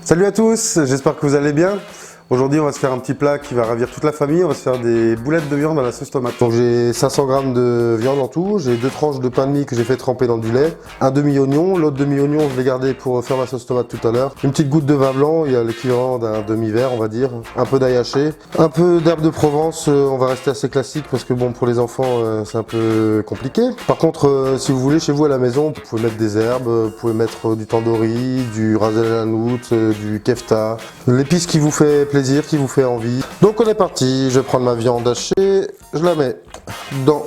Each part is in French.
Salut à tous, j'espère que vous allez bien. Aujourd'hui on va se faire un petit plat qui va ravir toute la famille. On va se faire des boulettes de viande à la sauce tomate. Donc j'ai 500 g de viande en tout, j'ai 2 tranches de pain de mie que j'ai fait tremper dans du lait, un demi-oignon, l'autre demi-oignon je l'ai gardé pour faire ma sauce tomate tout à l'heure, une petite goutte de vin blanc, il y a l'équivalent d'un demi-verre on va dire, un peu d'ail haché, un peu d'herbe de Provence, on va rester assez classique parce que bon pour les enfants c'est un peu compliqué. Par contre si vous voulez chez vous à la maison, vous pouvez mettre des herbes, vous pouvez mettre du tandoori, du ras el hanout, du kefta, l'épice qui vous fait plaisir, qui vous fait envie. Donc on est parti, je vais prendre ma viande hachée, je la mets dans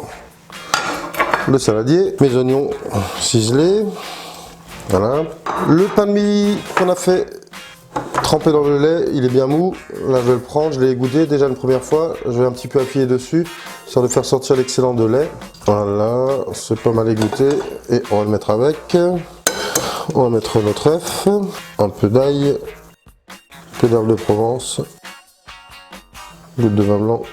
le saladier, mes oignons ciselés, voilà. Le pain de mie qu'on a fait tremper dans le lait, il est bien mou, là je vais le prendre, je l'ai égoutter déjà une première fois, je vais un petit peu appuyer dessus, histoire de faire sortir l'excellent de lait. Voilà, c'est pas mal égoutté et on va le mettre avec. On va mettre notre œuf, un peu d'ail, un peu d'herbe de Provence, goutte de vin blanc.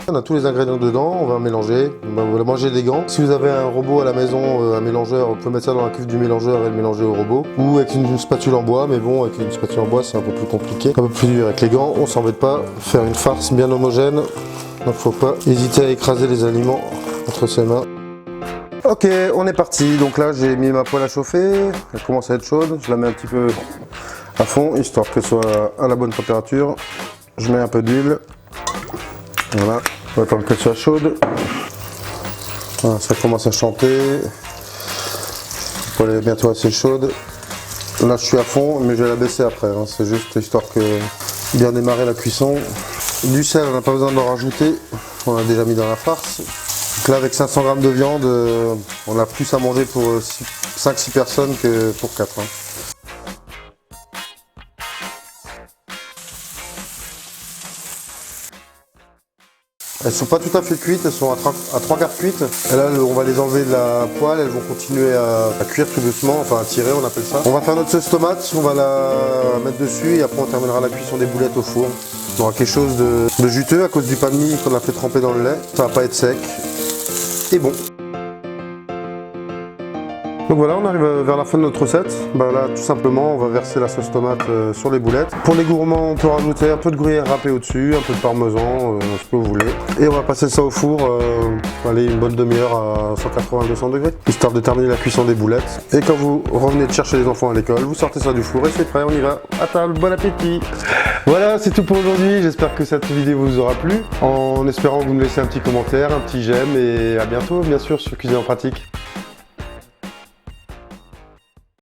On a tous les ingrédients dedans, on va mélanger, on va manger des gants. Si vous avez un robot à la maison, un mélangeur, vous pouvez mettre ça dans la cuve du mélangeur et le mélanger au robot. Ou avec une spatule en bois, mais bon, avec une spatule en bois c'est un peu plus compliqué, un peu plus dur. Avec les gants, on s'embête pas, faire une farce bien homogène, donc faut pas hésiter à écraser les aliments entre ses mains. Ok, on est parti. Donc là, j'ai mis ma poêle à chauffer. Elle commence à être chaude. Je la mets un petit peu à fond, histoire qu'elle soit à la bonne température. Je mets un peu d'huile. Voilà. On va attendre qu'elle soit chaude. Voilà, ça commence à chanter. La poêle est bientôt assez chaude. Là, je suis à fond, mais je vais la baisser après. Hein. C'est juste histoire que bien démarrer la cuisson. Du sel, on n'a pas besoin d'en rajouter. On l'a déjà mis dans la farce. Donc là avec 500 g de viande, on a plus à manger pour 5-6 personnes que pour 4. Hein. Elles sont pas tout à fait cuites, elles sont à 3 quarts cuites. Et là on va les enlever de la poêle, elles vont continuer à cuire tout doucement, enfin à tirer on appelle ça. On va faire notre sauce tomate, on va la mettre dessus et après on terminera la cuisson des boulettes au four. On aura quelque chose de juteux à cause du pain de mie qu'on a fait tremper dans le lait. Ça va pas être sec. Et bon. Donc voilà, on arrive vers la fin de notre recette. Là, tout simplement, on va verser la sauce tomate sur les boulettes. Pour les gourmands, on peut rajouter un peu de gruyère râpée au-dessus, un peu de parmesan, ce que vous voulez. Et on va passer ça au four, allez, une bonne demi-heure à 180-200 degrés, histoire de terminer la cuisson des boulettes. Et quand vous revenez de chercher les enfants à l'école, vous sortez ça du four et c'est prêt, on y va. À table, bon appétit! Voilà, c'est tout pour aujourd'hui. J'espère que cette vidéo vous aura plu. En espérant que vous me laissez un petit commentaire, un petit j'aime et à bientôt, bien sûr, sur Cuisine en pratique.